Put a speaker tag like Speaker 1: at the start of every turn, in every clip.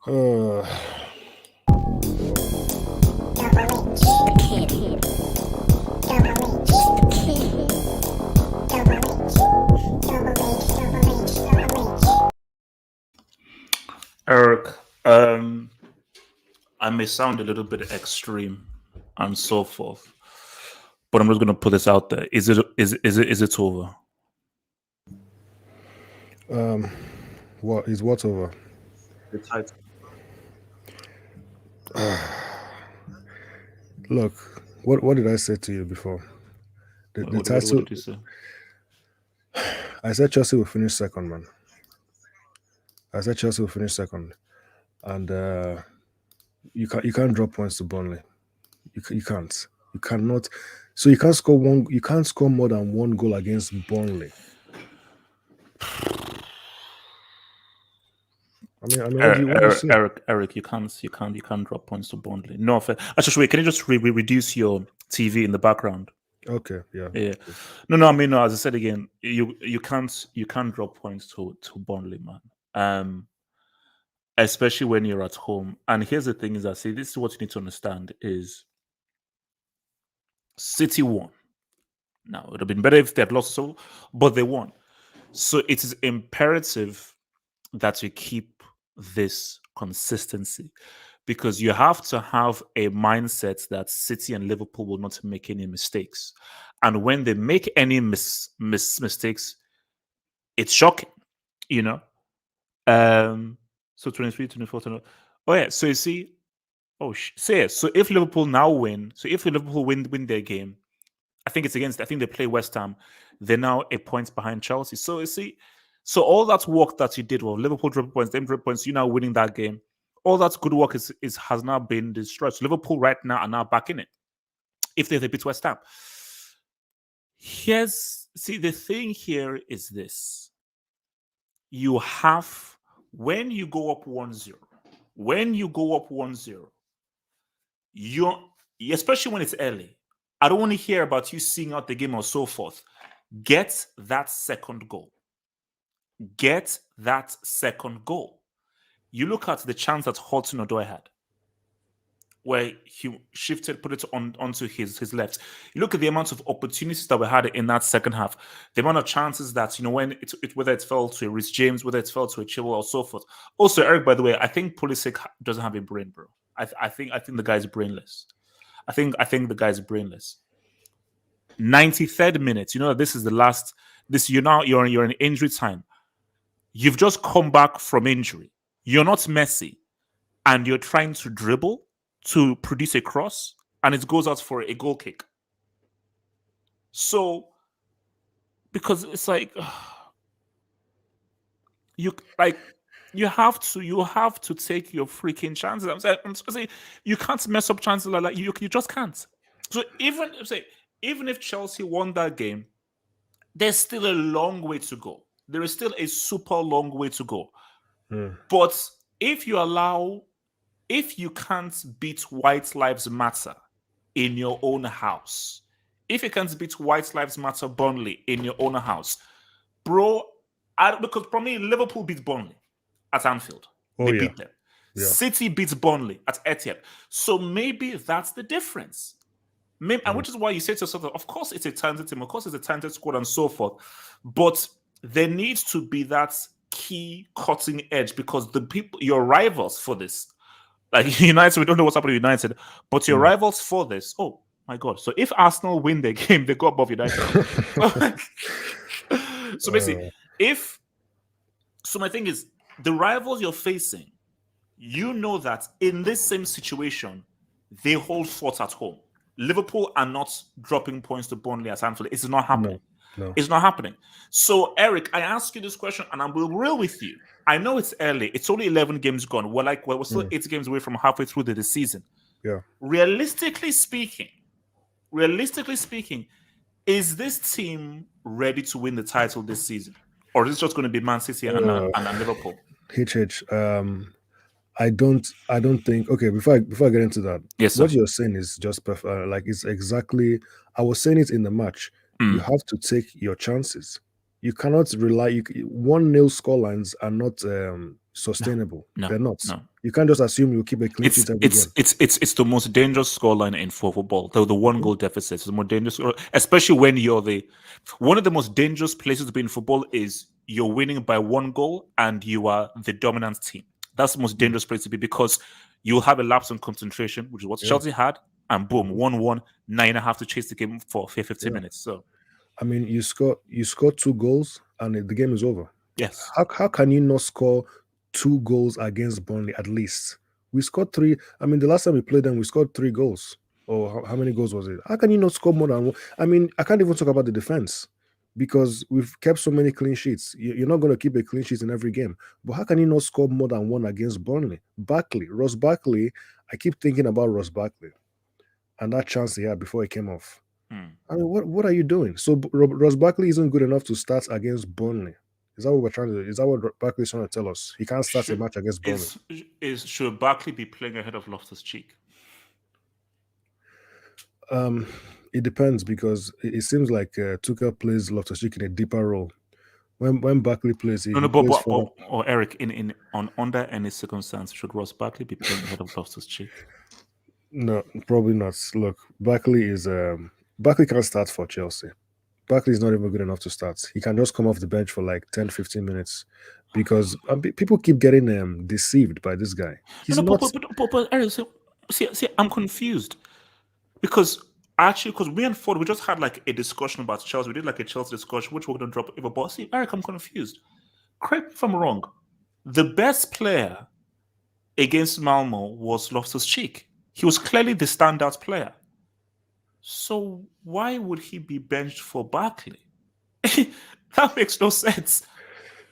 Speaker 1: Uh,
Speaker 2: Eric, I may sound a little bit extreme and so forth, but I'm just going to put this out there. Is it over?
Speaker 1: what is what over?
Speaker 2: The title.
Speaker 1: Look, what did I say to you before? The
Speaker 2: What
Speaker 1: title.
Speaker 2: did you say?
Speaker 1: I said Chelsea will finish second, man. I said Chelsea will finish second, and you can't drop points to Burnley. You can't. You cannot. So you can't score one. You can't score more than one goal against Burnley. What do you say?
Speaker 2: Eric, you can't drop points to Burnley. No, actually, wait. Can you just reduce your TV in the background?
Speaker 1: Okay, yeah.
Speaker 2: Yeah. No. I mean, no. As I said again, you can't drop points to Burnley, man. Especially when you're at home. And here's the thing: is that, see, this is what you need to understand: is City won. Now, it would have been better if they had lost, so, but they won. So it is imperative that you keep this consistency, because you have to have a mindset that City and Liverpool will not make any mistakes. And when they make any mistakes, it's shocking, you know? So 23, 24, 25. Oh, yeah. So you see, so yeah. So if Liverpool now win, so if Liverpool win their game, I think they play West Ham. They're now a point behind Chelsea. So you see, so all that work that you did, well, Liverpool drop points, them drop points, you now winning that game. All that good work is has now been destroyed. So Liverpool right now are now back in it. If they beat West Ham. The thing here is this. You have, when you go up 1-0, you're, especially when it's early, I don't want to hear about you seeing out the game or so forth. Get that second goal. Get that second goal. You look at the chance that Hudson-Odoi had, where he shifted, put it onto his left. You look at the amount of opportunities that we had in that second half, the amount of chances that, when whether it fell to a Rhys James, whether it fell to a Chilwell or so forth. Also, Eric, by the way, I think Pulisic doesn't have a brain, bro. I think the guy's brainless. I think the guy's brainless. 93rd minute. You know that this is the last. You're in injury time. You've just come back from injury. You're not Messi, and you're trying to dribble to produce a cross, and it goes out for a goal kick. So, because it's like you have to take your freaking chances. I'm saying you can't mess up chances like that. You just can't. So even if Chelsea won that game, there's still a long way to go. There is still a super long way to go. But if you can't beat White Lives Matter in your own house, if you can't beat White Lives Matter Burnley in your own house, bro, because probably Liverpool beat Burnley at Anfield.
Speaker 1: Oh,
Speaker 2: They
Speaker 1: yeah.
Speaker 2: beat them.
Speaker 1: Yeah.
Speaker 2: City beats Burnley at Etihad. So maybe that's the difference. And which is why you say to yourself, of course it's a talented team, of course it's a talented squad and so forth. But there needs to be that key cutting edge, because the people, your rivals for this, like United, we don't know what's happening with United, but your rivals for this, oh my God. So if Arsenal win their game, they go above United. So basically, so my thing is, the rivals you're facing, you know that in this same situation, they hold fort at home. Liverpool are not dropping points to Burnley at Anfield. It's not happening.
Speaker 1: No.
Speaker 2: It's not happening. So, Eric, I ask you this question, and I'm real with you. I know it's early. It's only 11 games gone. We're still 8 games away from halfway through the season.
Speaker 1: Yeah.
Speaker 2: Realistically speaking, is this team ready to win the title this season, or is it just going to be Man City and Liverpool?
Speaker 1: HH. I don't think. Okay, before I get into that,
Speaker 2: Yes, sir.
Speaker 1: what you're saying is just perfect. Like, it's exactly. I was saying it in the match. You have to take your chances. You cannot rely. 1-0 scorelines are not sustainable.
Speaker 2: No,
Speaker 1: They're not.
Speaker 2: no.
Speaker 1: You can't just assume you'll keep a clean sheet every game.
Speaker 2: It's the most dangerous scoreline in football. The one goal deficit is the more dangerous, especially when you're one of the most dangerous places to be in football is you're winning by one goal and you are the dominant team. That's the most dangerous place to be because you'll have a lapse in concentration, which is what Chelsea had, and boom, 1-1. Now you have to chase the game for 15 minutes. So,
Speaker 1: I mean, you score 2 goals and the game is over.
Speaker 2: yes.
Speaker 1: How can you not score 2 goals against Burnley at least? We scored 3. I mean, the last time we played them, we scored 3 goals. Or how many goals was it? How can you not score more than one? I mean, I can't even talk about the defense because we've kept so many clean sheets. You're not going to keep a clean sheet in every game. But how can you not score more than one against Burnley? Ross Barkley, I keep thinking about Ross Barkley and that chance he had before he came off. I mean, what are you doing? So Ross Barkley isn't good enough to start against Burnley. Is that what we're trying to do? Is that what Barkley's trying to tell us? He can't start a match against Burnley.
Speaker 2: Should Barkley be playing ahead of Loftus-Cheek?
Speaker 1: It depends because it seems like Tuchel plays Loftus-Cheek in a deeper role. When Barkley plays,
Speaker 2: or Eric, under any circumstance, should Ross Barkley be playing ahead of Loftus-Cheek?
Speaker 1: No, probably not. Look, Barkley can't start for Chelsea. Barkley is not even good enough to start. He can just come off the bench for like 10-15 minutes because people keep getting deceived by this guy. He's not.
Speaker 2: But Eric, see, I'm confused because me and Ford, we just had like a discussion about Chelsea. We did like a Chelsea discussion, which we're going to drop over. But see, Eric, I'm confused. Correct me if I'm wrong. The best player against Malmo was Loftus-Cheek. He was clearly the standout player. So why would he be benched for Barkley? That makes no sense.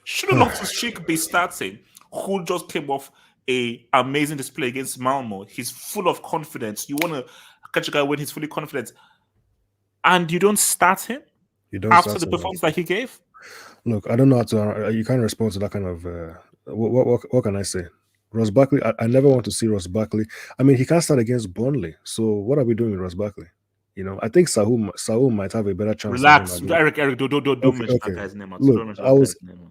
Speaker 2: Shouldn't Loftus-Cheek be starting? Who just came off an amazing display against Malmo? He's full of confidence. You want to catch a guy when he's fully confident, and you don't start him after the performance that he gave?
Speaker 1: Look, I don't know how to. You can't respond to that kind of. What can I say? Ross Barkley. I never want to see Ross Barkley. I mean, he can't start against Burnley. So what are we doing with Ross Barkley? You know, I think Saul might have a better chance.
Speaker 2: Relax, Eric. Don't mention that guy's name.
Speaker 1: Look,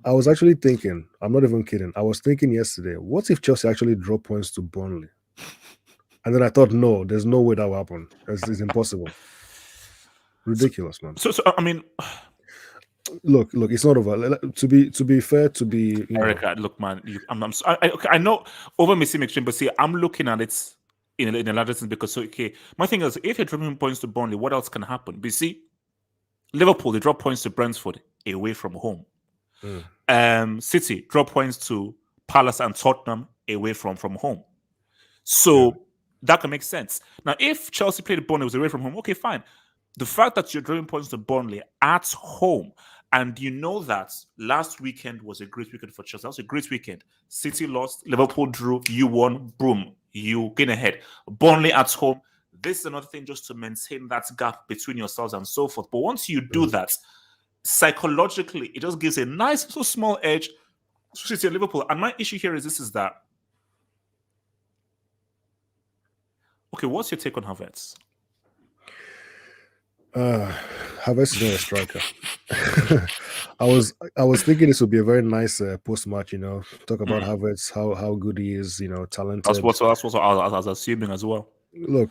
Speaker 1: I was actually thinking. I'm not even kidding. I was thinking yesterday. What if Chelsea actually drop points to Burnley? And then I thought, no, there's no way that will happen. It's impossible. Ridiculous, man.
Speaker 2: So I mean,
Speaker 1: look, it's not over. To be fair,
Speaker 2: Eric, look, man. I know over may seem extreme, but see, I'm looking at it in a larger sense because my thing is, if you're dropping points to Burnley, what else can happen? But see, Liverpool, they drop points to Brentford away from home. City drop points to Palace and Tottenham away from home. So that can make sense. Now, if Chelsea played Burnley was away from home, okay, fine. The fact that you're dropping points to Burnley at home, and you know that last weekend was a great weekend for Chelsea. That was a great weekend. City lost, Liverpool drew, you won, boom, you gain ahead. Burnley at home. This is another thing just to maintain that gap between yourselves and so forth. But once you do that, psychologically, it just gives a nice little small edge to City and Liverpool. And my issue here is that, okay, what's your take on Havertz?
Speaker 1: Havertz is not a striker. I was thinking this would be a very nice post-match, talk about Havertz, how good he is, talented.
Speaker 2: That's what I was assuming as well.
Speaker 1: Look,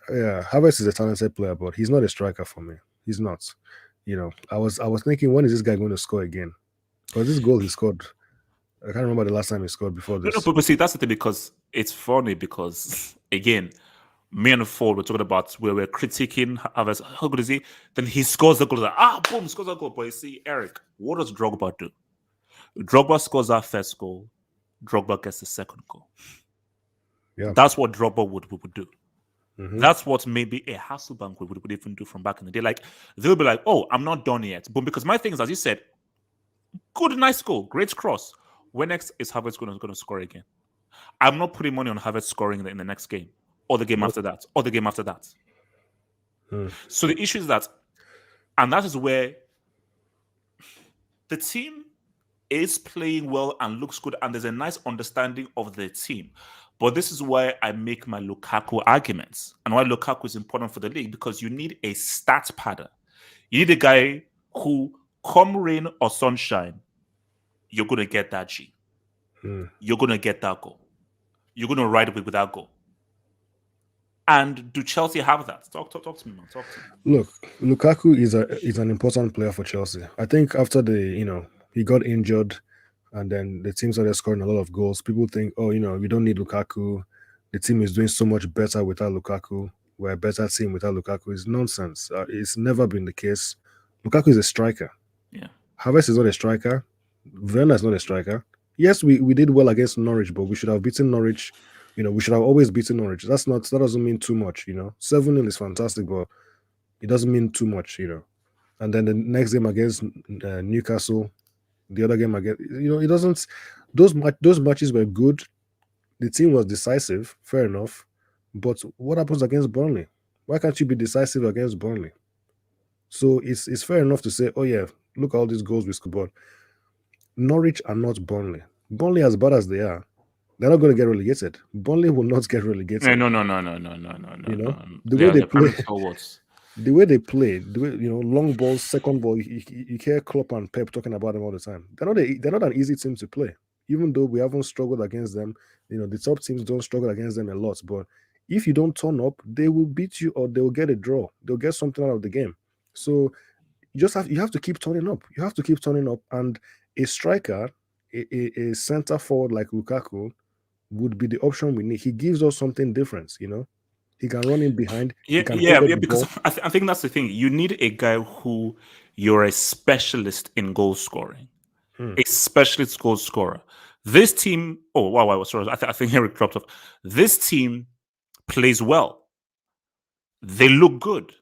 Speaker 1: Havertz is a talented player, but he's not a striker for me. He's not. I was thinking, when is this guy going to score again? Because this goal he scored, I can't remember the last time he scored before this.
Speaker 2: No, but see, that's the thing, because it's funny because, again, me and Ford were talking about where we're critiquing Havertz. How good is he? Then he scores the goal. Boom, scores the goal. But you see, Eric, what does Drogba do? Drogba scores that first goal. Drogba gets the second goal. Yeah. That's what Drogba would do. Mm-hmm. That's what maybe a Hasselbank would even do from back in the day. Like, they'll be like, oh, I'm not done yet. But because my thing is, as you said, good, nice goal, great cross. When next is Havertz going to score again? I'm not putting money on Havertz scoring in the next game. Or the game after that. Or the game after that. So the issue is that, and that is where the team is playing well and looks good, and there's a nice understanding of the team. But this is why I make my Lukaku arguments, and why Lukaku is important for the league, because you need a stat padder. You need a guy who, come rain or sunshine, you're going to get that G. You're going to get that goal. you're going to ride it with that goal. And do Chelsea have that? Talk to me, man. Talk to me.
Speaker 1: Look, Lukaku is an important player for Chelsea. I think after he got injured, and then the team started scoring a lot of goals. People think, oh, we don't need Lukaku. The team is doing so much better without Lukaku. We're a better team without Lukaku. It's nonsense. It's never been the case. Lukaku is a striker.
Speaker 2: Yeah.
Speaker 1: Havertz is not a striker. Werner is not a striker. Yes, we did well against Norwich, but we should have beaten Norwich. We should have always beaten Norwich. That doesn't mean too much. 7-0 is fantastic, but it doesn't mean too much. And then the next game against Newcastle, the other game against, it doesn't. Those matches were good. The team was decisive, fair enough. But what happens against Burnley? Why can't you be decisive against Burnley? So it's fair enough to say, oh yeah, look at all these goals we scored. But Norwich are not Burnley. Burnley, as bad as they are, they're not going to get relegated. Burnley will not get relegated.
Speaker 2: No.
Speaker 1: The way they play,
Speaker 2: stalwarts.
Speaker 1: the way they play, long balls, second ball. You hear Klopp and Pep talking about them all the time. They're not an easy team to play. Even though we haven't struggled against them, the top teams don't struggle against them a lot. But if you don't turn up, they will beat you or they will get a draw. They'll get something out of the game. So you have to keep turning up. You have to keep turning up. And a striker, a center forward like Lukaku, would be the option we need. He gives us something different. He can run in behind.
Speaker 2: Yeah,
Speaker 1: he can
Speaker 2: because I think that's the thing. You need a guy who you're a specialist in goal scoring, a specialist goal scorer. This team, oh wow, sorry, I think Eric dropped off. This team plays well. They look good.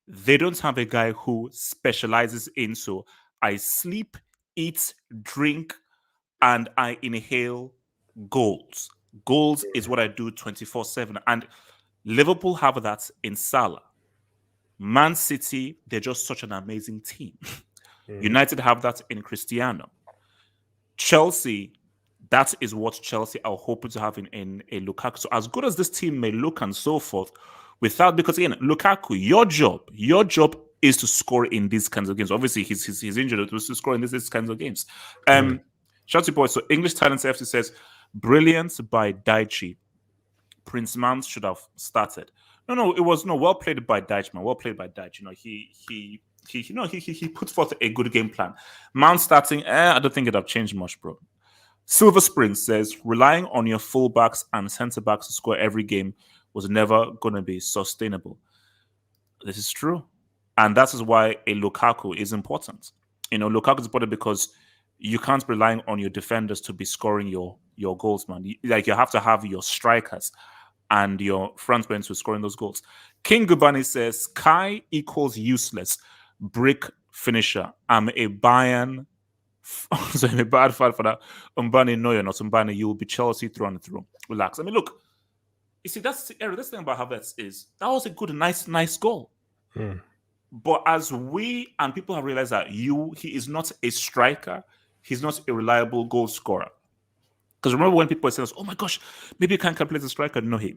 Speaker 2: They don't have a guy who specializes in, so I sleep, eat, drink, and I inhale goals. Goals is what I do 24/7. And Liverpool have that in Salah. Man City, they're just such an amazing team. United have that in Cristiano. Chelsea, that is what Chelsea are hoping to have in a Lukaku. So as good as this team may look and so forth, because again, Lukaku, your job is to score in these kinds of games. Obviously, he's injured. It was to score in these kinds of games. Shout out, boys. So English Talents FC says, brilliant by Daichi. Prince Mount should have started. No, it was well played by Daichi, man. Well played by Daichi. He put forth a good game plan. Mount starting, I don't think it'd have changed much, bro. Silver Spring says, relying on your fullbacks and centre backs to score every game was never going to be sustainable. This is true. And that is why a Lukaku is important. Lukaku is important because you can't be relying on your defenders to be scoring your goals, man. You have to have your strikers and your front bench to scoring those goals. King Gubani says, Kai equals useless. Brick finisher. I'm a Bayern. So I'm a bad fan for that. Umbani, no, you're not. Umbani, you will be Chelsea through and through. Relax. I mean, look, you see, that's the area. This thing about Havertz is that was a good, nice goal. But as we and people have realized that he is not a striker, he's not a reliable goal scorer. Because remember when people say, "Oh my gosh, maybe you can't calculate a striker." No, he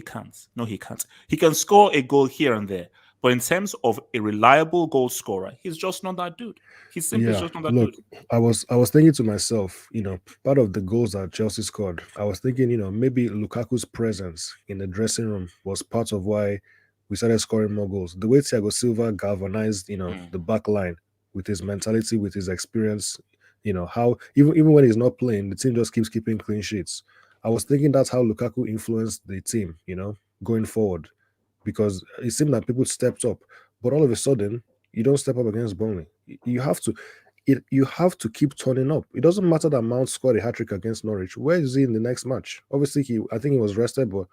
Speaker 2: can't. No, he can't. He can score a goal here and there, but in terms of a reliable goal scorer, he's just not that dude. He's simply just not that dude.
Speaker 1: I was thinking to myself, part of the goals that Chelsea scored, I was thinking, maybe Lukaku's presence in the dressing room was part of why we started scoring more goals. The way Thiago Silva galvanized, the back line with his mentality, with his experience, how even when he's not playing, the team just keeps keeping clean sheets. I was thinking that's how Lukaku influenced the team, going forward, because it seemed that people stepped up, but all of a sudden you don't step up against Burnley. You have to keep turning up. It doesn't matter that Mount scored a hat-trick against Norwich. Where is he in the next match? Obviously, I think he was rested, but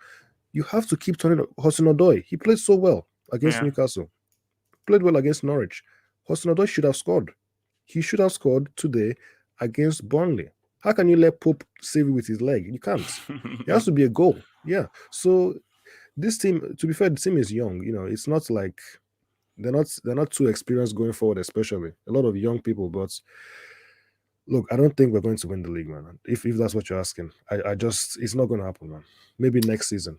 Speaker 1: you have to keep turning up. Hudson-Odoi, he played so well against Newcastle. Played well against Norwich. Hudson-Odoi should have scored. He should have scored today against Burnley. How can you let Pope save it with his leg? You can't. It has to be a goal. Yeah. So this team, to be fair, the team is young. It's not like they're not too experienced going forward, especially a lot of young people. But look, I don't think we're going to win the league, man. If that's what you're asking, it's not going to happen, man. Maybe next season,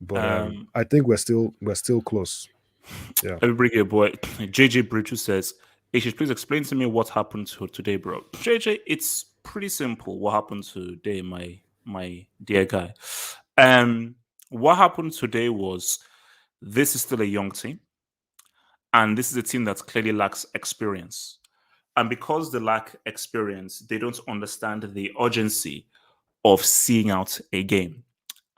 Speaker 1: but I think we're still close. Yeah.
Speaker 2: Let me bring your boy JJ Bridges says, Ish, please explain to me what happened today, bro. JJ, it's pretty simple what happened today, my my dear guy. What happened today was this is still a young team, and this is a team that clearly lacks experience. And because they lack experience, they don't understand the urgency of seeing out a game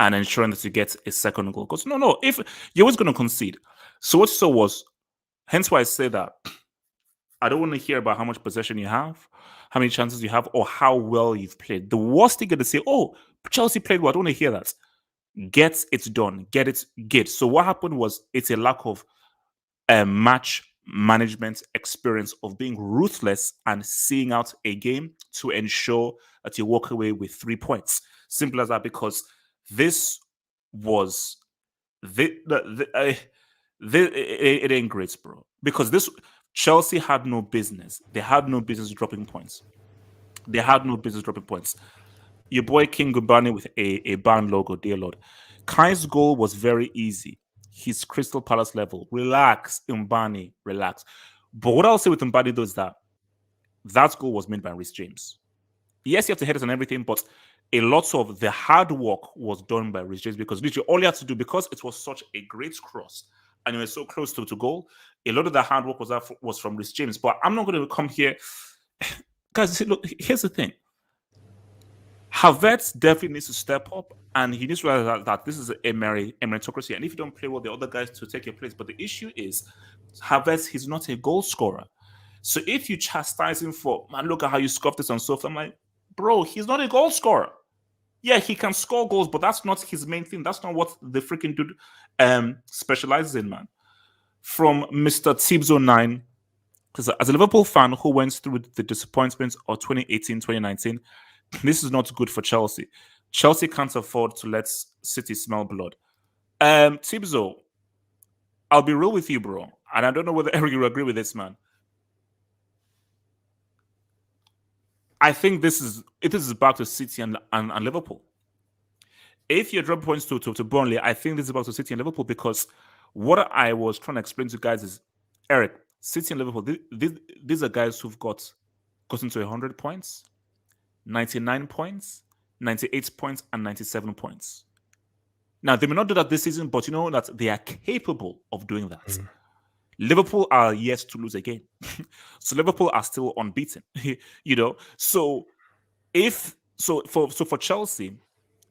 Speaker 2: and ensuring that you get a second goal. Because no, if you're always going to concede. So what you saw was, hence why I say that I don't want to hear about how much possession you have, how many chances you have, or how well you've played. The worst thing is to say, oh, Chelsea played well. I don't want to hear that. Get it done. Get it. Get. So what happened was it's a lack of match management experience of being ruthless and seeing out a game to ensure that you walk away with 3 points. Simple as that. Because this was it ain't great, bro. Because this Chelsea had no business. They had no business dropping points. They had no business dropping points. Your boy King Gumbani with a band logo, dear Lord. Kai's goal was very easy. He's Crystal Palace level. Relax, Mbani, relax. But what I'll say with Mbani though is that goal was made by Reece James. Yes, you have to hit it and everything, but a lot of the hard work was done by Reece James because literally all you had to do, because it was such a great cross and you were so close to goal, a lot of the hard work was from Reece James. But I'm not going to come here. Guys, look, here's the thing. Havertz definitely needs to step up, and he needs to realize that this is a meritocracy. And if you don't play well, the other guys to take your place. But the issue is, Havertz, he's not a goal scorer. So if you chastise him for, man, look at how you scuffed this and so forth, I'm like, bro, he's not a goal scorer. Yeah, he can score goals, but that's not his main thing. That's not what the freaking dude specializes in, man. From Mr. Tibbs09, because as a Liverpool fan who went through the disappointments of 2018, 2019, this is not good for Chelsea. Chelsea can't afford to let City smell blood. Tibzo, I'll be real with you, bro. And I don't know whether Eric you agree with this, man. I think this is back to City and Liverpool. If you drop points to Burnley, I think this is back to City and Liverpool, because what I was trying to explain to you guys is, Eric, City and Liverpool, these are guys who've gotten to 100 points, 99 points, 98 points, and 97 points. Now, they may not do that this season, but you know that they are capable of doing that. Mm. Liverpool are yet to lose a game. So Liverpool are still unbeaten. So for Chelsea,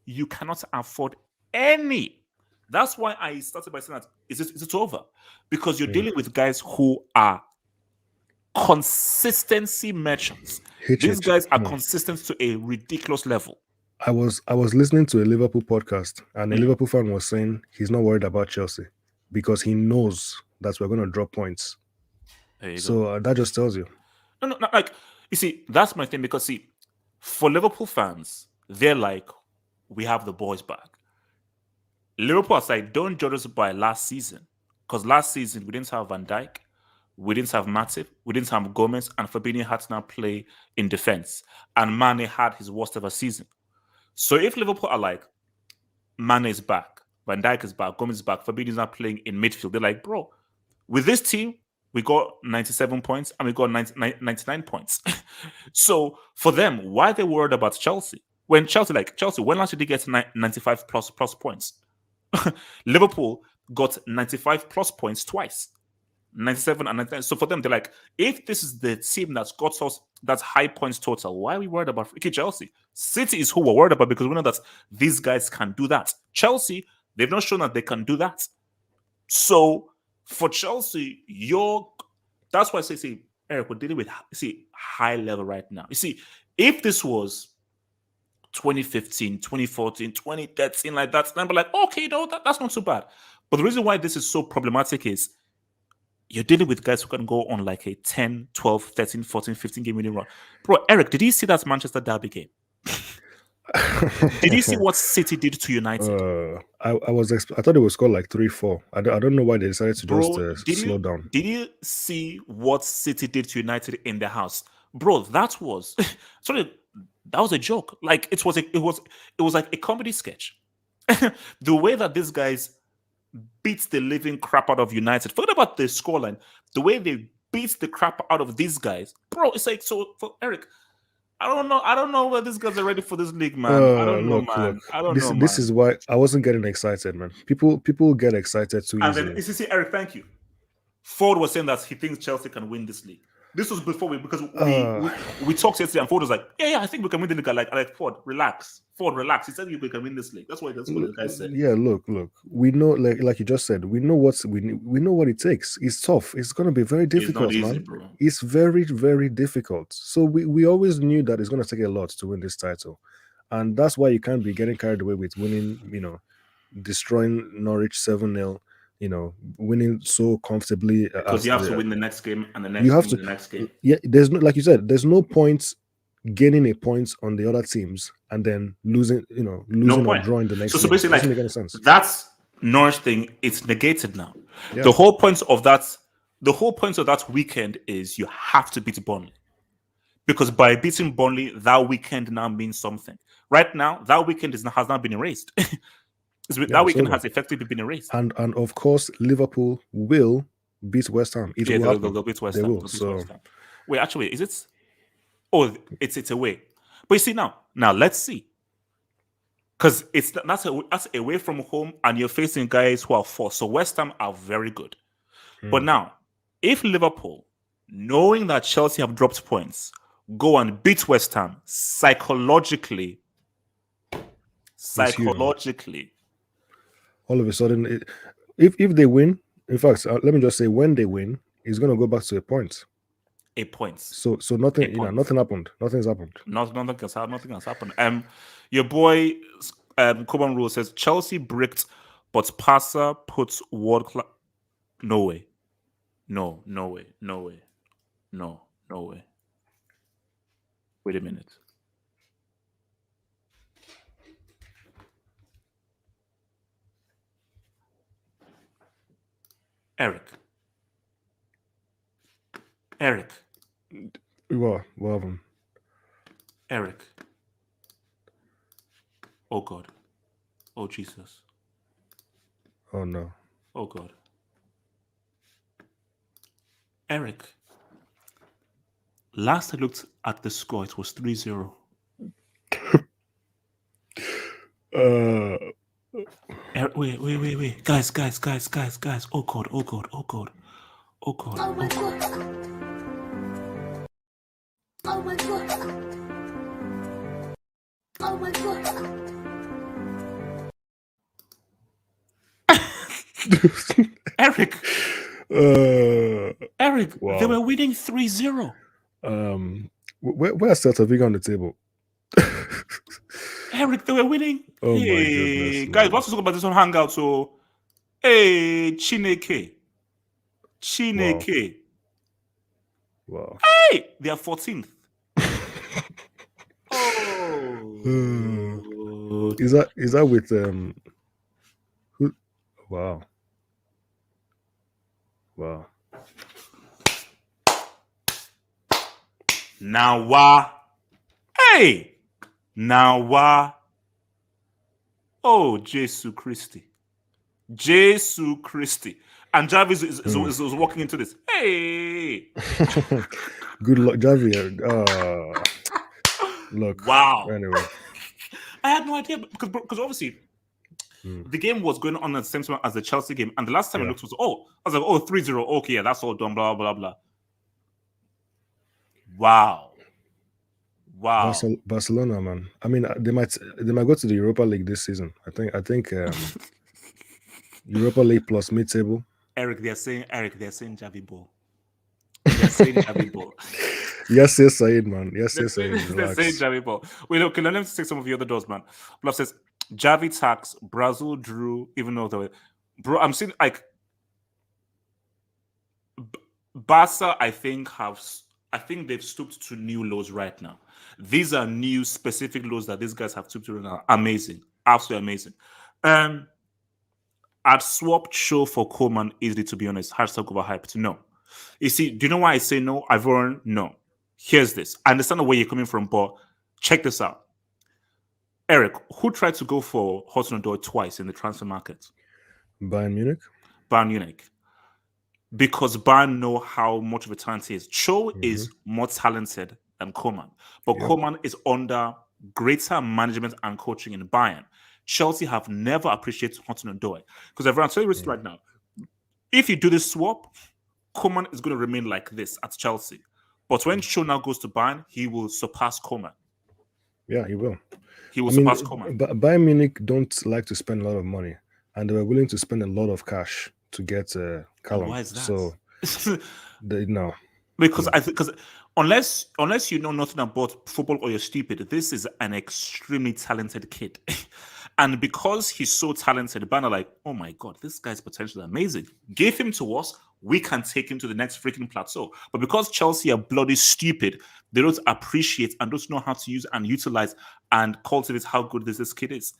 Speaker 2: you cannot afford any. That's why I started by saying that is it over? Because you're dealing with guys who are consistency merchants. These guys are consistent to a ridiculous level.
Speaker 1: I was listening to a Liverpool podcast, and a Liverpool fan was saying he's not worried about Chelsea because he knows that we're going to drop points. So that just tells you.
Speaker 2: No, like, you see, that's my thing, because see, for Liverpool fans, they're like, we have the boys back. Liverpool aside, don't judge us by last season, because last season we didn't have Van Dijk, we didn't have Matip, we didn't have Gomez, and Fabinho had to now play in defense, and Mane had his worst ever season. So if Liverpool are like, Mane is back, Van Dijk is back, Gomez is back, Fabinho is now playing in midfield, they're like, bro, with this team, we got 97 points and we got 99 points. So for them, why are they worried about Chelsea? When Chelsea, when last did they get 95 plus points? Liverpool got 95 plus points twice. 97 and 99. So for them, they're like, if this is the team that's got us that high points total, why are we worried about Chelsea? City is who we're worried about, because we know that these guys can do that. Chelsea, they've not shown that they can do that. So for Chelsea, that's why I say, Eric, we're dealing with high level right now. You see, if this was 2015, 2014, 2013, like that, then we're like, okay, no, that's not so bad. But the reason why this is so problematic is you're dealing with guys who can go on like a 10, 12, 13, 14, 15 game winning run. Bro, Eric, did you see that Manchester derby game? Did you see what City did to United?
Speaker 1: I thought it was scored like 3-4. I don't know why they decided to just slow down.
Speaker 2: Did you see what City did to United in their house? Bro, that was that was a joke. Like it was like a comedy sketch. The way that these guys beat the living crap out of United. Forget about the scoreline. The way they beat the crap out of these guys, bro. It's like, so for Eric, I don't know. I don't know whether these guys are ready for this league, man. I don't know, man.
Speaker 1: Look.
Speaker 2: I don't
Speaker 1: This
Speaker 2: know,
Speaker 1: this
Speaker 2: man.
Speaker 1: is why I wasn't getting excited, man. People get excited too
Speaker 2: And then
Speaker 1: easily.
Speaker 2: see, Eric, thank you. Ford was saying that he thinks Chelsea can win this league. This was before because we talked yesterday, and Ford was like, "Yeah, I think we can win the league." Like Ford, relax. Ford, relax. He said we can win this league. That's what the guy said.
Speaker 1: Yeah, look. We know, like you just said, we know we know what it takes. It's tough. It's gonna be very difficult,
Speaker 2: It's not easy,
Speaker 1: man.
Speaker 2: bro.
Speaker 1: It's very, very difficult. So we always knew that it's gonna take a lot to win this title, and that's why you can't be getting carried away with winning. Destroying Norwich 7-0. Winning so comfortably.
Speaker 2: Because you have to win the next game and the next
Speaker 1: You have
Speaker 2: game
Speaker 1: to.
Speaker 2: and the next game.
Speaker 1: Yeah, there's no, like you said, there's no point gaining a point on the other teams and then losing or drawing the next
Speaker 2: So
Speaker 1: game.
Speaker 2: basically,
Speaker 1: Doesn't make any sense.
Speaker 2: That's Norwich thing. It's negated now.
Speaker 1: Yeah.
Speaker 2: The whole point of that weekend is you have to beat Burnley, because by beating Burnley, that weekend now means something. Right now, that weekend has not been erased. That weekend has effectively been erased.
Speaker 1: And of course, Liverpool will beat West Ham. It will happen.
Speaker 2: They'll beat West
Speaker 1: They
Speaker 2: Ham.
Speaker 1: will. So
Speaker 2: wait, actually, is it? Oh, it's away. But you see now let's see, because that's away from home, and you're facing guys who are forced. So West Ham are very good. But now, if Liverpool, knowing that Chelsea have dropped points, go and beat West Ham psychologically,
Speaker 1: all of a sudden, if they win, in fact, let me just say, when they win, it's going to go back to a point. So nothing, nothing happened. Nothing's happened.
Speaker 2: Nothing has happened. Your boy, Coban Rule says Chelsea bricked, but Pasa puts world class. No way. No way. Wait a minute. Eric.
Speaker 1: What happened?
Speaker 2: Eric. Oh God. Oh Jesus.
Speaker 1: Oh no.
Speaker 2: Oh God. Eric. Last I looked at the score, it was 3-0. Wait. Guys. Oh God. Oh God. Oh my God. Oh my God. Eric. Wow. They were winning 3-0.
Speaker 1: Where's Celta Vigo on the table?
Speaker 2: Eric, they were winning.
Speaker 1: Oh my goodness.
Speaker 2: Guys, let's talk about this on Hangout. So, hey, Chineke.
Speaker 1: Wow.
Speaker 2: Hey, they are 14th.
Speaker 1: Is that with who? Wow.
Speaker 2: Now hey, oh Jesus Christi, and Jarvis is walking into this. Hey,
Speaker 1: good luck, Javier. Look,
Speaker 2: wow.
Speaker 1: Anyway,
Speaker 2: I had no idea because obviously the game was going on at the same time as the Chelsea game, and the last time I looked was I was like 3-0. Okay, yeah, that's all done. Blah blah blah. Wow.
Speaker 1: Barcelona, man. I mean, they might go to the Europa League this season. I think Europa League plus mid-table.
Speaker 2: Eric, they're saying Javi ball. They're saying Javi ball.
Speaker 1: Yes, Said, man. Yes, Said.
Speaker 2: They're saying Javi ball. Wait, okay, let me take some of the other doors, man. Bluff says Javi tax, Brazil drew, even though the bro, I'm seeing like Barca, I think they've stooped to new lows right now. These are new specific lows that these guys have stooped to right now. Amazing. Absolutely amazing. I'd swapped show for Coleman easily, to be honest. Hashtag overhyped. No. You see, do you know why I say no? Ivorian, no. Here's this. I understand where you're coming from, but check this out. Eric, who tried to go for Hudson-Odoi twice in the transfer market?
Speaker 1: Bayern Munich.
Speaker 2: Because Bayern know how much of a talent he is. Cho is more talented than Koeman. But
Speaker 1: Yep.
Speaker 2: Koeman is under greater management and coaching in Bayern. Chelsea have never appreciated Hudson Odoi. Because everyone, I'll tell you this right now. If you do this swap, Koeman is going to remain like this at Chelsea. But when Shaw now goes to Bayern, he will surpass Koeman.
Speaker 1: Yeah, he will.
Speaker 2: He will
Speaker 1: I mean,
Speaker 2: surpass Koeman.
Speaker 1: Bayern Munich don't like to spend a lot of money, and they were willing to spend a lot of cash to get
Speaker 2: And
Speaker 1: Callum.
Speaker 2: why is that?
Speaker 1: So no.
Speaker 2: Because I think, because unless you know nothing about football or you're stupid, this is an extremely talented kid. And because he's so talented, Banner like, oh my god, this guy's potentially amazing. Give him to us, we can take him to the next freaking plateau. But because Chelsea are bloody stupid, they don't appreciate and don't know how to use and utilize and cultivate how good this kid is.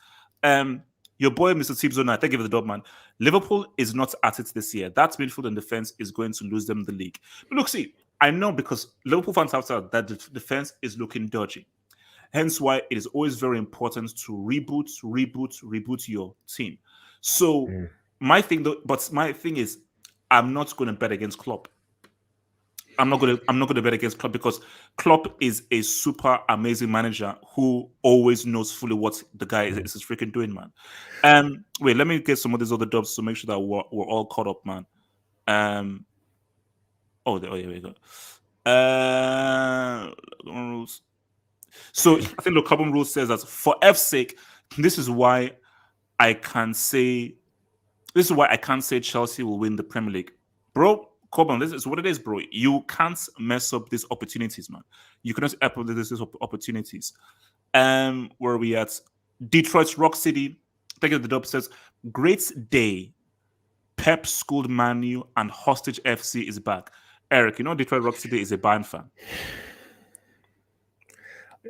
Speaker 2: Your boy, Mr. Tibzona, I think give it the dog, man. Liverpool is not at it this year. That midfield and defense is going to lose them the league. But look, see, I know because Liverpool fans have said that the defense is looking dodgy. Hence why it is always very important to reboot your team. So my thing, though, but my thing is, I'm not going to bet against Klopp. I'm not gonna bet against Klopp because Klopp is a super amazing manager who always knows fully what the guy is freaking doing, man. Wait, let me get some of these other dubs to make sure that we're all caught up, man. Here we go. Rules. So I think the carbon rule says that for F's sake, this is why I can't say Chelsea will win the Premier League, bro. Corbin, this is what it is, bro. You can't mess up these opportunities, man. You cannot mess up these opportunities. Where are we at? Detroit's Rock City. Take it the dub says, great day. Pep schooled Manu and Hostage FC is back. Eric, you know Detroit Rock City is a Bayern fan.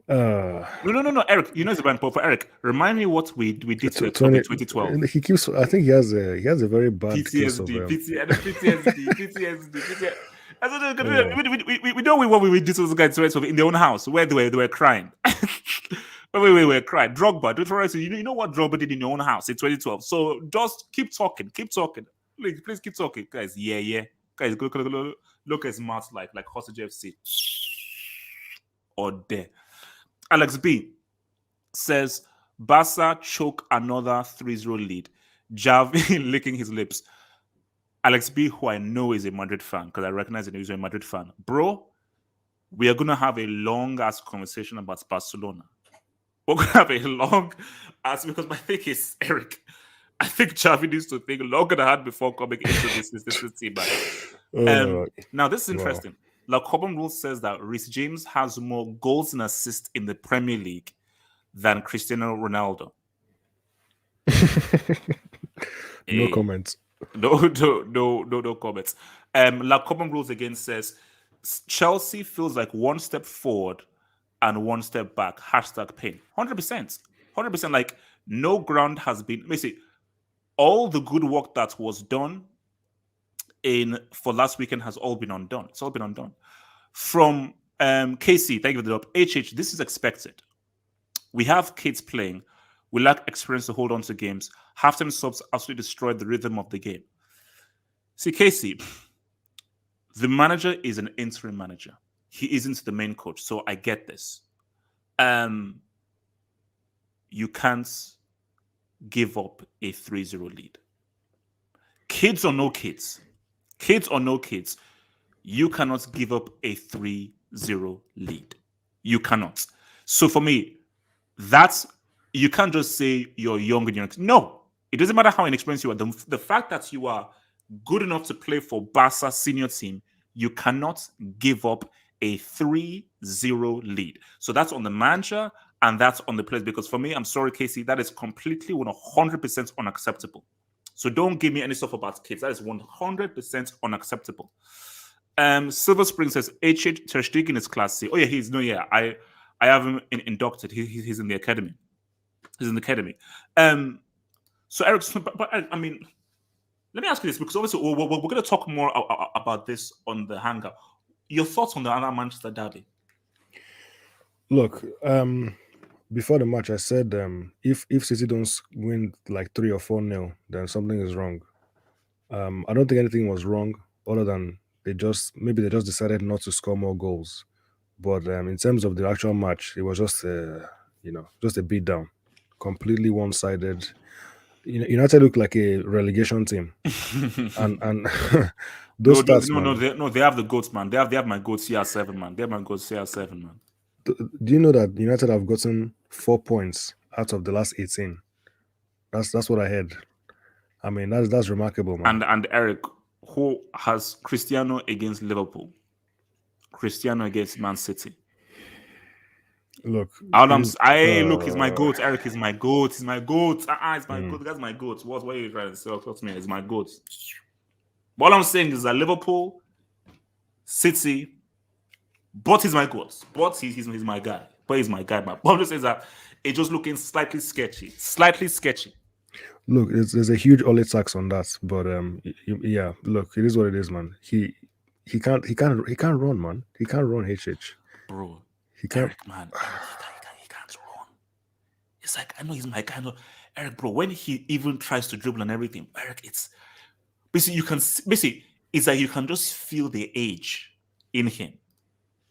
Speaker 2: No, Eric. You know it's a Bayern. For Eric, remind me what we did to 2012.
Speaker 1: He keeps. I think he has a very bad case of
Speaker 2: PTSD. We know what we did to those guys in their own house where they were crying. we were crying. Drogba, you know what Drogba did in your own house in 2012. So just keep talking. Please keep talking, guys. Yeah. Guys, look at his mouth like Hostage FC. Or there. Alex B says Barca choke another 3-0 lead. Javi licking his lips. Alex B, who I know is a Madrid fan, because I recognize that he's a Madrid fan. Bro, we are going to have a long-ass conversation about Barcelona. We're going to have a long-ass, because my thing is, Eric, I think Javi needs to think longer than I had before coming into this team. Now, this is interesting. Wow. Cobham Rule says that Reece James has more goals and assists in the Premier League than Cristiano Ronaldo.
Speaker 1: No comments.
Speaker 2: No comments. Cobham Rules again says Chelsea feels like one step forward and one step back. #pain. 100%. Like no ground has been. Basically, all the good work that was done for last weekend has all been undone. It's all been undone. From KC, thank you for the up. HH, this is expected. We have kids playing. We lack experience to hold on to games. Halftime subs absolutely destroyed the rhythm of the game. See, KC, the manager is an interim manager. He isn't the main coach, so I get this. You can't give up a 3-0 lead. Kids or no kids, you cannot give up a 3-0 lead. You cannot. So for me, you can't just say you're young and you're... No, it doesn't matter how inexperienced you are. The fact that you are good enough to play for Barca senior team, you cannot give up a 3-0 lead. So that's on the manager and that's on the players. Because for me, I'm sorry, Casey, that is completely 100% unacceptable. So don't give me any stuff about kids. That is 100% unacceptable. Silver Spring says, H.H. Ter Stegen is Class C. Oh, yeah, I have him inducted. He's in the academy. He's in the academy. So, Eric, but I mean, let me ask you this, because obviously we're going to talk more about this on the hangout. Your thoughts on the other Manchester derby?
Speaker 1: Look, before the match, I said if City don't win like 3 or 4-0, then something is wrong. I don't think anything was wrong, other than they just decided not to score more goals. But in terms of the actual match, it was just just a beat down, completely one sided. United looked like a relegation team, and those stats, man.
Speaker 2: They have the goats, man. They have my goats CR7, man. They have my goats CR7, man.
Speaker 1: Do you know that United have gotten 4 points out of the last 18? That's what I heard. I mean, that's remarkable, man.
Speaker 2: And Eric, who has Cristiano against Liverpool? Cristiano against Man City.
Speaker 1: Look,
Speaker 2: Look, he's my goat. Eric is my goat. He's my goat. It's my goat. That's my goat. What are you trying to say? What's me? It's my goat. What I'm saying is that Liverpool, City, but he's my goat. But he's my guy. But he's my guy. My problem is that it's just looking slightly sketchy. Slightly sketchy.
Speaker 1: look, there's a huge Ole tax on that, but yeah, look, it is what it is, man. He can't run, man. He can't run, HH.
Speaker 2: Bro,
Speaker 1: He can't.
Speaker 2: Eric, man, Eric, he can't run. It's like, I know he's my kind of Eric, bro. When he even tries to dribble and everything, Eric, it's basically it's like you can just feel the age in him.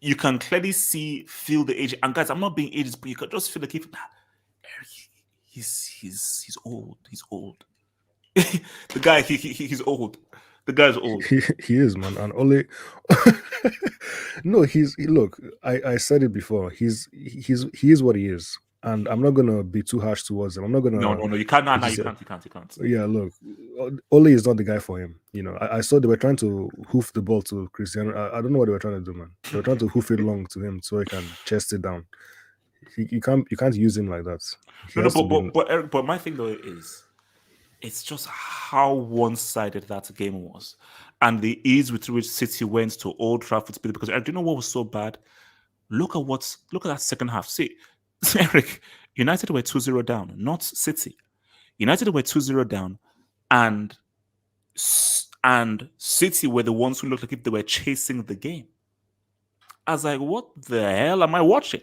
Speaker 2: You can clearly feel the age. And guys, I'm not being ageist, but you can just feel like Eric, he's old. He's old. The guy, he's old. The guy's old.
Speaker 1: He is, man. And Ole, no, look. I said it before. He is what he is, and I'm not gonna be too harsh towards him. I'm not gonna.
Speaker 2: No. You can't. No, you can't.
Speaker 1: Yeah, look, Ole is not the guy for him. I saw they were trying to hoof the ball to Cristiano. I don't know what they were trying to do, man. They were trying to hoof it long to him so he can chest it down. You can't use him like that.
Speaker 2: But Eric, but my thing though is, it's just how one-sided that game was, and the ease with which City went to Old Trafford to beat. Because Eric, do you know what was so bad? Look at that second half. See, Eric, United were 2-0 down, not City. United were 2-0 down, and City were the ones who looked like if they were chasing the game. I was like, what the hell am I watching?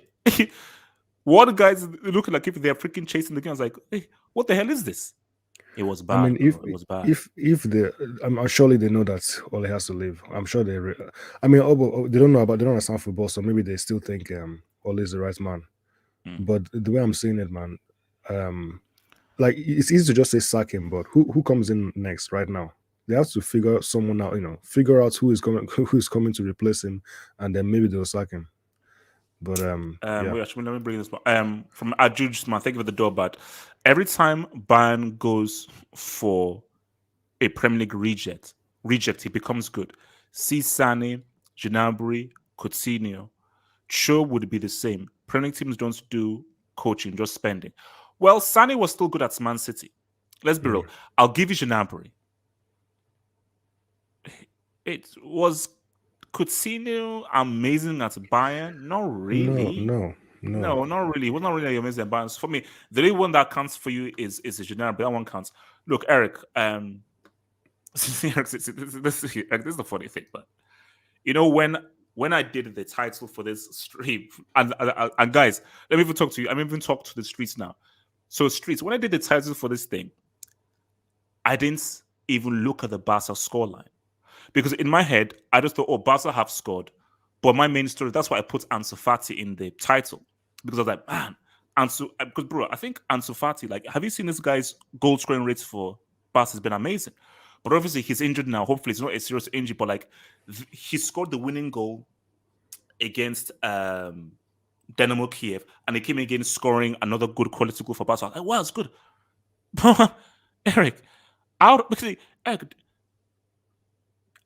Speaker 2: What guys looking like if they're freaking chasing the game? I was like, hey, what the hell is this? It was bad. I mean, it was bad.
Speaker 1: If I'm surely they know that Ole has to leave. I'm sure they. I mean, they don't know they don't understand football, so maybe they still think Ole is the right man. But the way I'm saying it, man, like it's easy to just say sack him, but who comes in next right now? They have to figure someone out. Figure out who is coming to replace him, and then maybe they'll sack him. But
Speaker 2: wait, actually, let me bring this one. From Ajuj, man, thank you for the door, but every time Bayern goes for a Premier League reject, he becomes good. See Sane, Gnabry, Coutinho. Cho would be the same. Premier League teams don't do coaching, just spending. Well, Sane was still good at Man City. Let's be real. I'll give you Gnabry. It was Coutinho amazing at Bayern? Not really.
Speaker 1: No,
Speaker 2: not really. It was not really amazing at Bayern. So for me, the only one that counts for you is a Gnabry. That one counts. Look, Eric. This is the funny thing, but when I did the title for this stream, and guys, let me even talk to you. I'm even talk to the streets now. So streets, when I did the title for this thing, I didn't even look at the Barca scoreline. Because in my head, I just thought, oh, Barca have scored. But my main story, that's why I put Ansu Fati in the title. Because I was like, man, because bro, I think Ansu Fati, like, have you seen this guy's goal scoring rates for Barca has been amazing. But obviously he's injured now. Hopefully it's not a serious injury, but like he scored the winning goal against Dynamo Kiev, and he came again scoring another good quality goal for Barca. I was like, wow, it's good. Eric,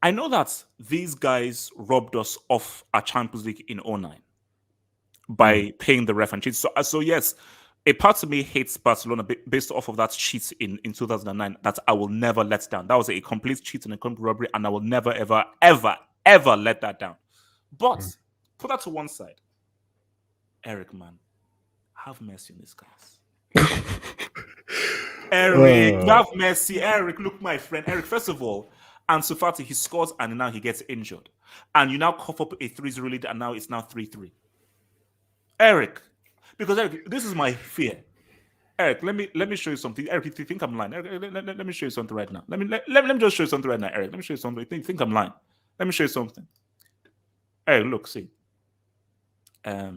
Speaker 2: I know that these guys robbed us off our Champions League in 2009 by paying the ref and cheats. So yes, a part of me hates Barcelona based off of that cheat in 2009 that I will never let down. That was a complete cheat and a complete robbery, and I will never, ever, ever, ever let that down. But put that to one side. Eric, man, have mercy on these guys. Eric, have mercy. Eric, look, my friend. Eric, first of all, Ansu Fati, he scores and now he gets injured. And you now cough up a 3-0 lead and now it's now 3-3. Eric, because Eric, this is my fear. Eric, let me show you something. Eric, if you think I'm lying, Eric, let me show you something right now. Let me just show you something right now, Eric. Let me show you something. You think I'm lying. Let me show you something. Eric, look, see.
Speaker 1: uh,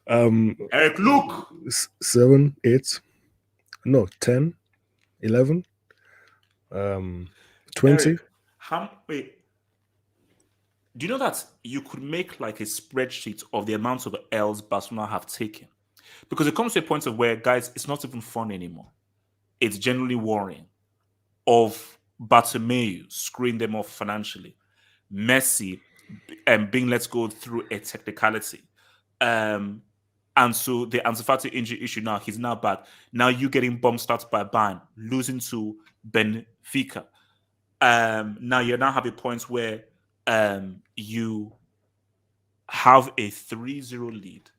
Speaker 1: um,
Speaker 2: Eric, look.
Speaker 1: 7, 8, no, 10, 11, 20.
Speaker 2: Eric, wait. Do you know that you could make like a spreadsheet of the amount of L's Barcelona have taken? Because it comes to a point of where, guys, it's not even fun anymore. It's generally worrying. Of Bartomeu screwing them off financially, Messi being let go through a technicality. And so the Ansu Fati injury issue now, he's now back. Now you getting bomb started by Bayern, losing to Benfica. Now you now have a point where you have a 3-0 lead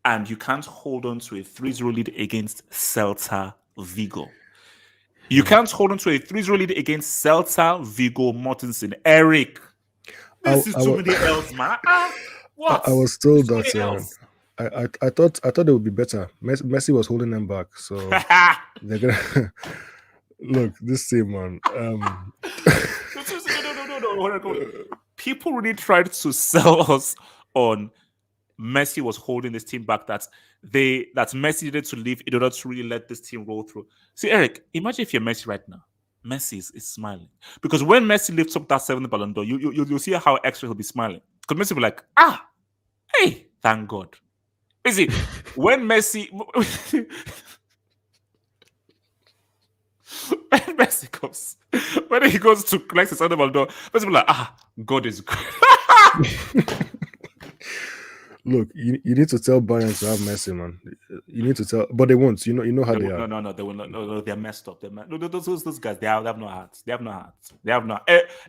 Speaker 2: and you can't hold on to a 3-0 lead against Celta Vigo. You can't hold on to a 3-0 lead against Celta Vigo Mortensen. Eric, this is too many L's, man. What?
Speaker 1: I was told
Speaker 2: It's
Speaker 1: that I thought it would be better. Messi was holding them back, so they're gonna look this team, man.
Speaker 2: No. People really tried to sell us on Messi was holding this team back. That Messi needed to leave in order to really let this team roll through. See, Eric, imagine if you're Messi right now. Messi is smiling because when Messi lifts up that 7th Ballon d'Or, you'll see how extra he'll be smiling. Because Messi will be like, hey, thank God. You see, when Messi comes, when he goes to collect his 7th Ballon d'Or, Messi will be like, God is good.
Speaker 1: Look, you need to tell Bayern to have Messi, man. You need to tell, but they won't. You know how they are.
Speaker 2: No, they will not. No, they're messed up. Those guys, they have no hearts. They have no hearts. They have no.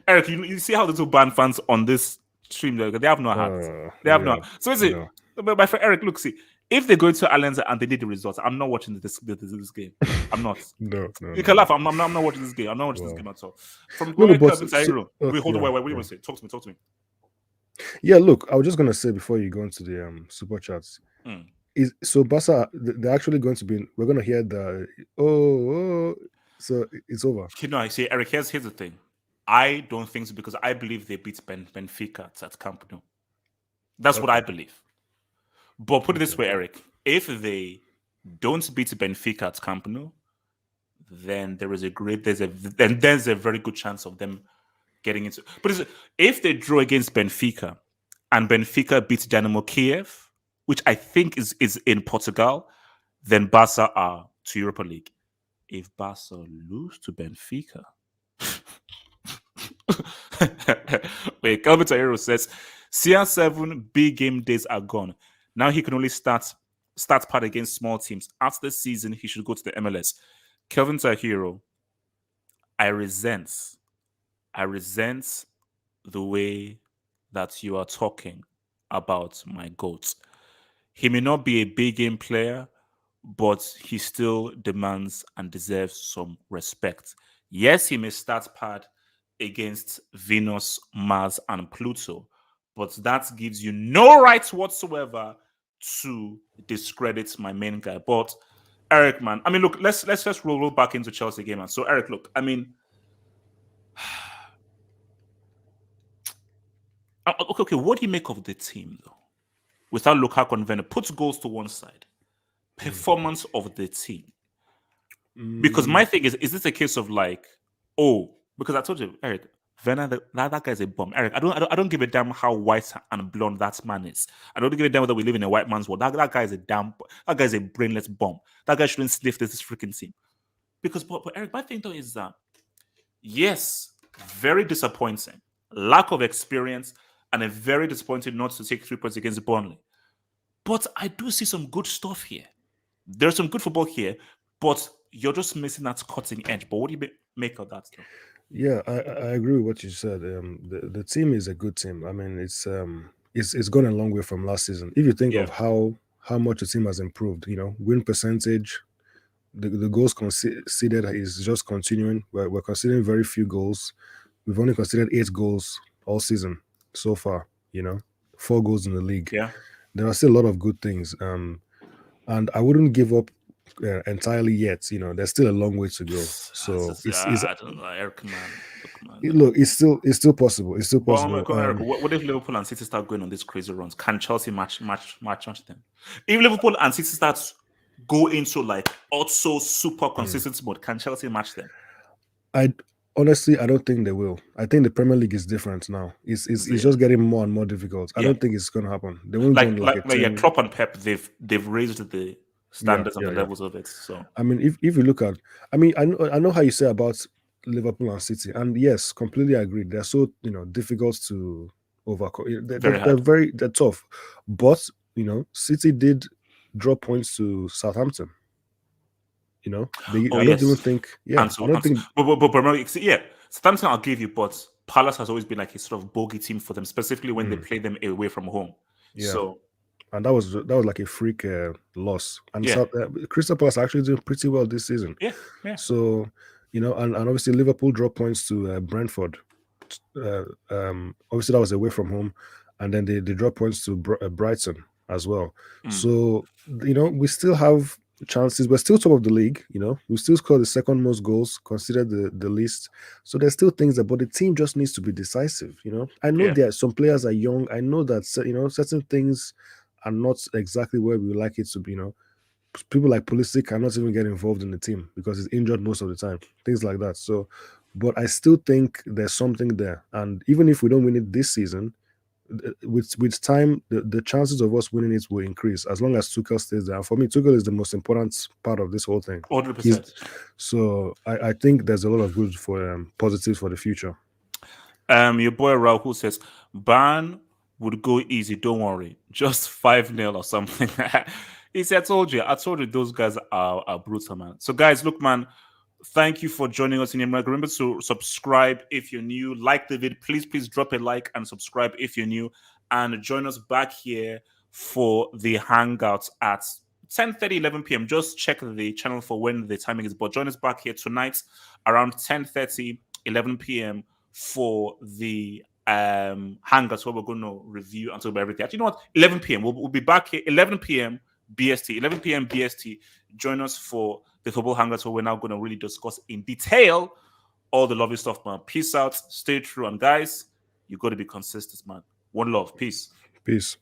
Speaker 2: Eric, you see how the two band fans on this stream, they have no hearts. They have no. So is it? But my friend Eric, look, see, if they go to Allianz and they need the results, I'm not watching this game. I'm not.
Speaker 1: No.
Speaker 2: You can laugh. I'm not watching this game. I'm not watching this game at all. From
Speaker 1: hold on,
Speaker 2: wait, say. Talk to me.
Speaker 1: Yeah, look, I was just gonna say before you go into the super chats, so Barca, they're actually going to be. We're gonna hear the so it's over.
Speaker 2: I say, Eric, here's the thing. I don't think so because I believe they beat Benfica at Camp Nou. That's what I believe. But put it this way, Eric, if they don't beat Benfica at Camp Nou, then there's a very good chance of them getting into. But if they draw against Benfica and Benfica beats Dynamo Kiev, which I think is in Portugal, then Barca are to Europa League. If Barca lose to Benfica, wait, Calvin Tairo says CR7 big game days are gone. Now he can only start part against small teams. After the season, he should go to the MLS. Kelvin Tahiro, I resent the way that you are talking about my GOAT. He may not be a big game player, but he still demands and deserves some respect. Yes, he may start part against Venus, Mars, and Pluto, but that gives you no right whatsoever to discredit my main guy. But Eric, man, I mean, look, let's just roll back into Chelsea game. Man. So, Eric, look, I mean, okay, what do you make of the team though? Without Lukaku and Werner, put goals to one side. Performance of the team. Because my thing is this a case of like, because I told you, Eric, Werner, that guy's a bomb. Eric, I don't give a damn how white and blonde that man is. I don't give a damn whether we live in a white man's world. That guy's a brainless bomb. That guy shouldn't sniff this freaking team. Because, but Eric, my thing though is that, yes, very disappointing. Lack of experience and a very disappointing not to take 3 points against Burnley. But I do see some good stuff here. There's some good football here, but you're just missing that cutting edge. But what do you make of that stuff?
Speaker 1: Yeah, I agree with what you said. The team is a good team. I mean, it's gone a long way from last season. If you think of how much the team has improved, win percentage, the goals conceded is just continuing. We're conceding very few goals. We've only conceded 8 goals all season so far. 4 goals in the league.
Speaker 2: Yeah,
Speaker 1: there are still a lot of good things. And I wouldn't give up entirely yet. You know, there's still a long way to go. So it's
Speaker 2: I don't know, Eric, man. Look, man.
Speaker 1: look, it's still possible. It's still
Speaker 2: But
Speaker 1: possible.
Speaker 2: come on, Eric, what if Liverpool and City start going on these crazy runs? Can Chelsea match them? If Liverpool and City starts go into like also super consistent mode, can Chelsea match them?
Speaker 1: I honestly, I don't think they will. I think the Premier League is different now. It's
Speaker 2: Yeah.
Speaker 1: just getting more and more difficult. I
Speaker 2: Yeah.
Speaker 1: don't think it's going to happen. They won't go on like a
Speaker 2: Yeah,
Speaker 1: 10.
Speaker 2: Klopp and Pep, they've raised the standards and the
Speaker 1: Yeah.
Speaker 2: levels of it. So
Speaker 1: I mean, if you look at, I mean, I know how you say about Liverpool and City, and yes, completely agree. They're so difficult to overcome.
Speaker 2: very hard.
Speaker 1: They're tough, but City did drop points to Southampton.
Speaker 2: Oh
Speaker 1: I don't even
Speaker 2: yes,
Speaker 1: think.
Speaker 2: and
Speaker 1: Yeah, I
Speaker 2: so
Speaker 1: don't think.
Speaker 2: but remember, yeah, Southampton I'll give you, but Palace has always been like a sort of bogey team for them, specifically when they play them away from home.
Speaker 1: Yeah.
Speaker 2: So
Speaker 1: And that was like a freak loss. And
Speaker 2: yeah,
Speaker 1: Crystal Palace are actually doing pretty well this season.
Speaker 2: yeah.
Speaker 1: So, and obviously Liverpool dropped points to Brentford. Obviously that was away from home, and then they dropped points to Brighton as well. So we still have chances. We're still top of the league. We still score the second most goals considered the least. So there's still things but the team just needs to be decisive. I know
Speaker 2: Yeah.
Speaker 1: some players are young. I know that certain things are not exactly where we would like it to be. People like Pulisic cannot even get involved in the team because he's injured most of the time, things like that. So, but I still think there's something there, and even if we don't win it this season, with time, the chances of us winning it will increase as long as Tuchel stays there. And for me, Tuchel is the most important part of this whole thing.
Speaker 2: 100%.
Speaker 1: So I think there's a lot of good for positives for the future.
Speaker 2: Your boy Raul says Ban would go easy. Don't worry, just 5-0 or something. He said, I told you those guys are brutal, man. So, guys, look, man, thank you for joining us in here. Remember to subscribe if you're new. Like the video. Please drop a like and subscribe if you're new. And join us back here for the Hangouts at 10:30, 11 p.m. Just check the channel for when the timing is. But join us back here tonight around 10:30, 11 p.m. for the Hangouts where we're going to review and talk about everything. Actually, you know what? 11 p.m. We'll be back here 11 p.m. BST, 11 p.m. BST. Join us for the Football Hangouts where we're now going to really discuss in detail all the lovely stuff, man. Peace out, stay true, and guys, you got to be consistent, man. One love, peace.
Speaker 1: Peace.